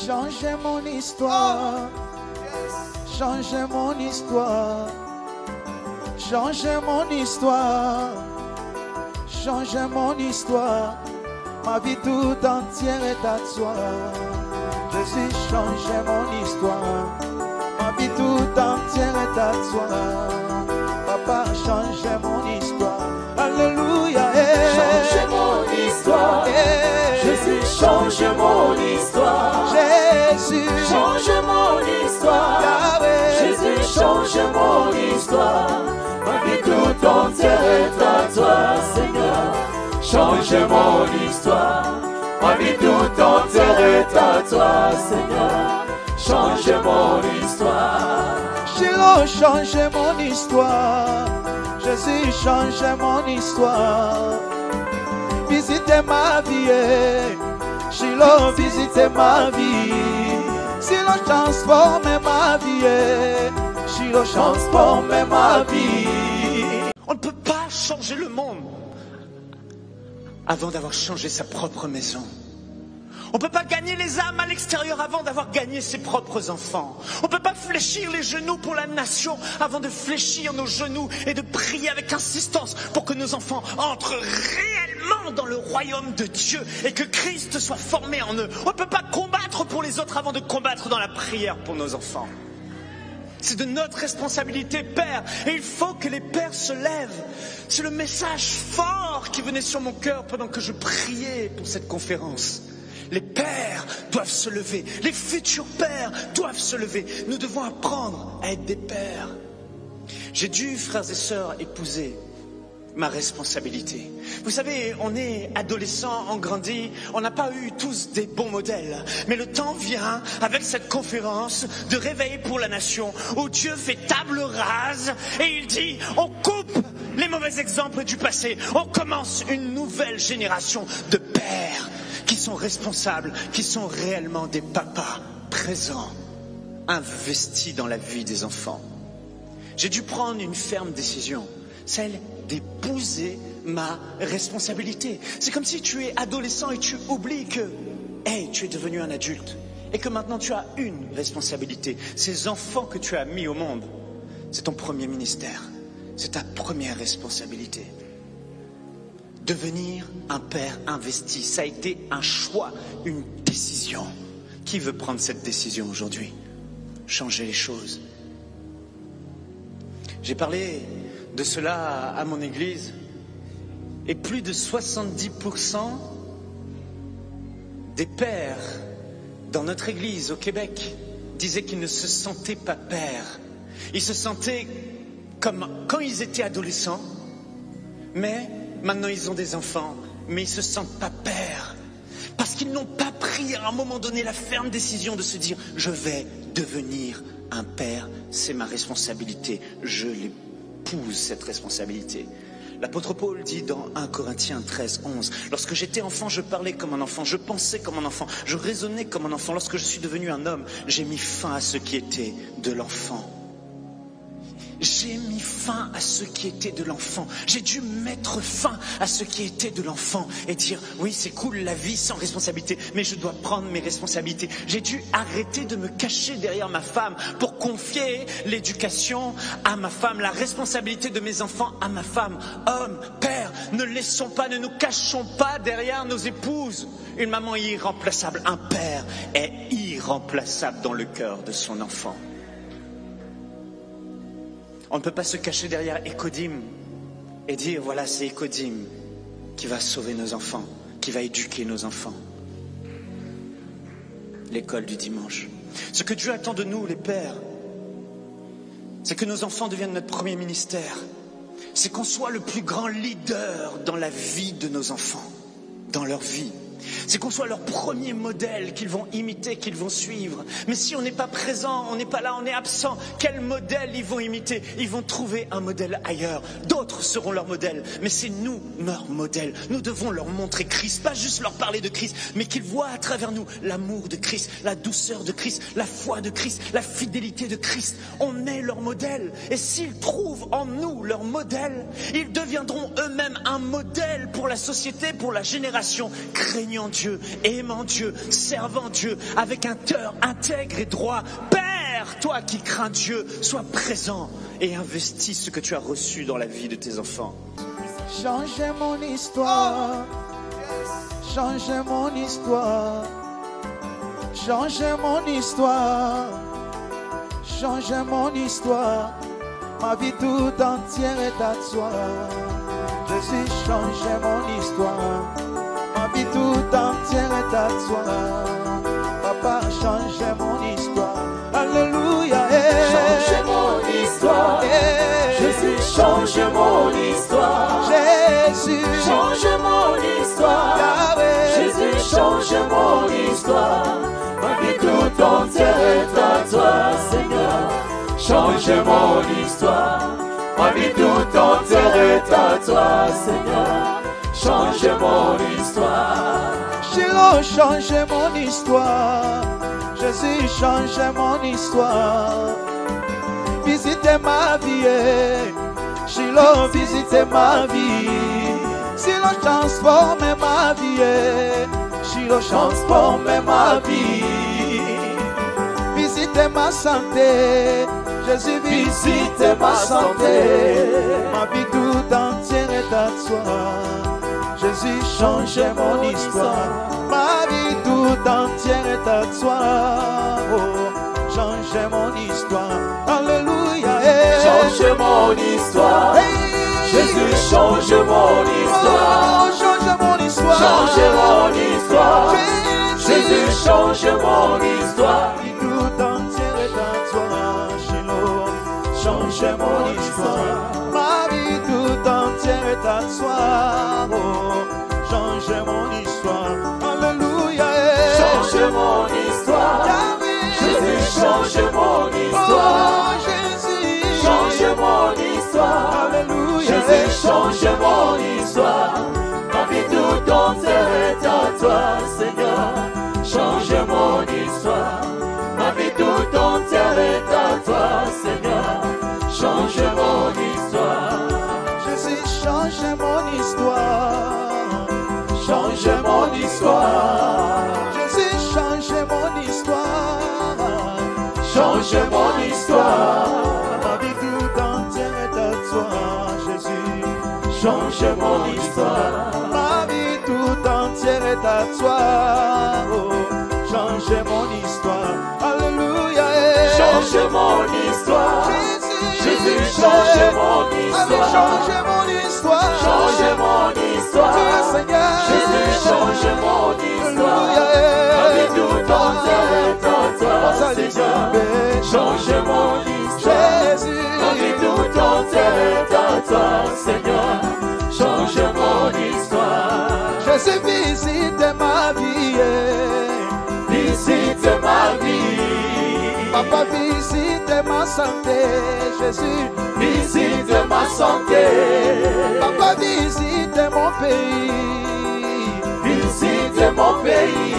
Changez mon histoire. Changez mon histoire. Changez mon histoire. Changez mon histoire. Ma vie tout entière est à toi. Jésus, changez mon histoire. Ma vie tout entière est à toi. Papa, changez mon histoire. Alléluia. Changez mon histoire. Jésus, change mon histoire. Jésus, change mon histoire. Yahweh. Jésus, change mon histoire. Ma vie tout entière est à toi, Seigneur. Change mon histoire. Ma vie tout entière est à toi, Seigneur. Change mon histoire. Shiloh, changez mon histoire. Jésus, changez mon histoire. Visitez ma vie. Shiloh, visitez ma vie. Shiloh, transformez ma vie. Shiloh, transformez ma vie. On ne peut pas changer le monde avant d'avoir changé sa propre maison. On ne peut pas gagner les âmes à l'extérieur avant d'avoir gagné ses propres enfants. On ne peut pas fléchir les genoux pour la nation avant de fléchir nos genoux et de prier avec insistance pour que nos enfants entrent réellement dans le royaume de Dieu et que Christ soit formé en eux. On ne peut pas combattre pour les autres avant de combattre dans la prière pour nos enfants. C'est de notre responsabilité, Père, et il faut que les pères se lèvent. C'est le message fort qui venait sur mon cœur pendant que je priais pour cette conférence. Les pères doivent se lever, les futurs pères doivent se lever. Nous devons apprendre à être des pères. J'ai dû, frères et sœurs, épouser ma responsabilité. Vous savez, on est adolescent, on grandit, on n'a pas eu tous des bons modèles. Mais le temps vient, avec cette conférence de réveil pour la nation, où Dieu fait table rase et il dit, on coupe les mauvais exemples du passé. On commence une nouvelle génération de pères qui sont responsables, qui sont réellement des papas présents, investis dans la vie des enfants. J'ai dû prendre une ferme décision, celle d'épouser ma responsabilité. C'est comme si tu es adolescent et tu oublies que, hey, tu es devenu un adulte et que maintenant tu as une responsabilité. Ces enfants que tu as mis au monde, c'est ton premier ministère, c'est ta première responsabilité. Devenir un père investi, ça a été un choix, une décision. Qui veut prendre cette décision aujourd'hui? Changer les choses. J'ai parlé de cela à mon église et plus de 70% des pères dans notre église au Québec disaient qu'ils ne se sentaient pas pères. Ils se sentaient comme quand ils étaient adolescents, mais maintenant ils ont des enfants, mais ils ne se sentent pas pères. Parce qu'ils n'ont pas pris à un moment donné la ferme décision de se dire « Je vais devenir un père, c'est ma responsabilité, je l'épouse cette responsabilité ». L'apôtre Paul dit dans 1 Corinthiens 13, 11 « Lorsque j'étais enfant, je parlais comme un enfant, je pensais comme un enfant, je raisonnais comme un enfant. Lorsque je suis devenu un homme, j'ai mis fin à ce qui était de l'enfant. » J'ai mis fin à ce qui était de l'enfant. J'ai dû mettre fin à ce qui était de l'enfant et dire oui, c'est cool la vie sans responsabilité, mais je dois prendre mes responsabilités. J'ai dû arrêter de me cacher derrière ma femme pour confier l'éducation à ma femme, la responsabilité de mes enfants à ma femme. Homme, père, ne nous cachons pas derrière nos épouses. Une maman est irremplaçable, un père est irremplaçable dans le cœur de son enfant. On ne peut pas se cacher derrière Écodim et dire voilà, c'est Écodim qui va sauver nos enfants, qui va éduquer nos enfants. L'école du dimanche. Ce que Dieu attend de nous, les pères, c'est que nos enfants deviennent notre premier ministère. C'est qu'on soit le plus grand leader dans la vie de nos enfants, dans leur vie. C'est qu'on soit leur premier modèle qu'ils vont imiter, qu'ils vont suivre. Mais si on n'est pas présent, on n'est pas là, on est absent, quel modèle ils vont imiter? Ils vont trouver un modèle ailleurs. D'autres seront leur modèle, mais c'est nous, leur modèle. Nous devons leur montrer Christ, pas juste leur parler de Christ, mais qu'ils voient à travers nous l'amour de Christ, la douceur de Christ, la foi de Christ, la fidélité de Christ. On est leur modèle. Et s'ils trouvent en nous leur modèle, ils deviendront eux-mêmes un modèle pour la société, pour la génération. Craignez craignant Dieu, aimant Dieu, servant Dieu, avec un cœur intègre et droit. Père, toi qui crains Dieu, sois présent et investis ce que tu as reçu dans la vie de tes enfants. Changez mon histoire, changez mon histoire, changez mon histoire, changez mon histoire. Ma vie tout entière est à toi. Jésus, changez mon histoire. Ma vie tout entière est à toi. Papa, changez mon histoire. Alléluia. Changez mon histoire. Jésus, changez mon histoire. Jésus, changez mon histoire. Yahweh. Jésus, changez mon histoire. Ma vie tout entière est à toi, Seigneur. Changez mon histoire. Ma vie tout entière est à toi, Seigneur. Changez mon histoire. Shiloh, changez mon histoire. Jésus, changez mon histoire. Visitez ma vie. Shiloh, visitez ma vie. Shiloh, transformez ma vie. Shiloh, transformez ma vie. Visitez ma santé. Jésus, visitez ma santé. Ma vie tout entière est à toi. Jésus, changez mon histoire. Ma vie tout entière est à toi. Oh, changez mon histoire. Alléluia. Changez mon histoire. Jésus, changez mon histoire. Oh, changez mon histoire. Changez mon histoire. Jésus, changez mon histoire. Ma vie tout entière est à toi. Changez mon histoire. Ma vie tout entière est à toi. Oh, changez mon histoire. Alléluia. Changez mon histoire. Jésus, changez mon histoire. Oh, Jésus. Changez mon histoire. Alléluia. Jésus, changez mon histoire. Ma vie tout entière est à toi, Seigneur. Changez mon histoire. Ma vie tout entière est à toi, Seigneur. Changez mon histoire. Jésus, changez mon histoire. Changez mon histoire. Jésus, changez mon histoire. Changez mon histoire. Ma vie tout entière est à toi, Jésus. Changez mon histoire. Ma vie tout entière est à toi. Oh, changez mon histoire. Alléluia. Changez mon histoire. Jésus, changez mon histoire. Changez mon histoire. Changez mon histoire. Jésus, changez mon histoire. Ma vie tout entière est à toi, Seigneur. Changez mon histoire. Ma vie tout entière est à toi, Seigneur. Changez mon histoire. Jésus, visite ma vie. Visite ma vie. Papa, visite ma santé, Jésus. Visite ma santé. Papa, visite mon pays. Visite mon pays.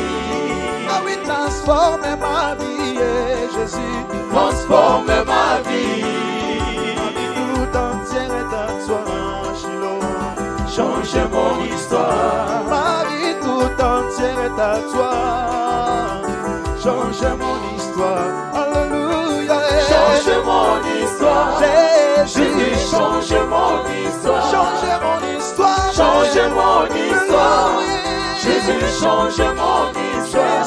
Ah oui, transforme ma vie, Jésus. Transforme ma vie. Ma vie tout entière est à toi, Shiloh. Changez mon histoire. Ma vie tout entière est à toi. Changez mon histoire. Alléluia. Changez mon histoire. Jésus, changez mon histoire. Changez mon histoire. Changez mon histoire. Jésus, changez mon histoire.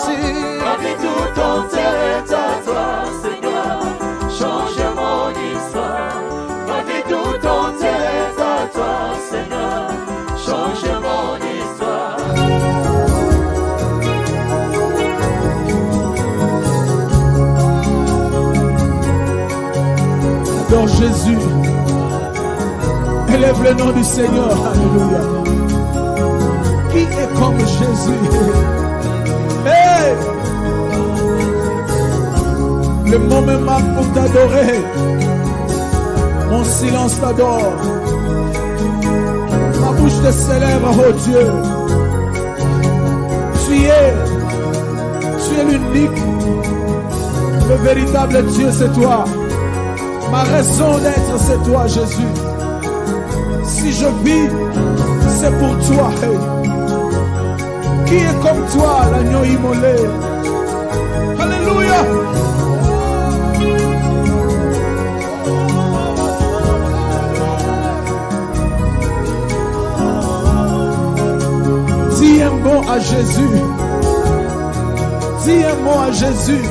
Ma vie tout entière est à toi, Seigneur. Changez mon histoire. Ma vie tout entière est à toi, Seigneur. Changez mon histoire. Adore Jésus. Élève le nom du Seigneur. Alléluia. Qui est comme Jésus? Hey! Le mot me manque pour t'adorer. Mon silence t'adore. Ma bouche te célèbre, oh Dieu. Tu es l'unique. Le véritable Dieu, c'est toi. Ma raison d'être, c'est toi, Jésus. Si je vis, c'est pour toi. Hey. Qui est comme toi, l'agneau immolé? Alléluia. Dis un mot à Jésus. Dis un mot à Jésus.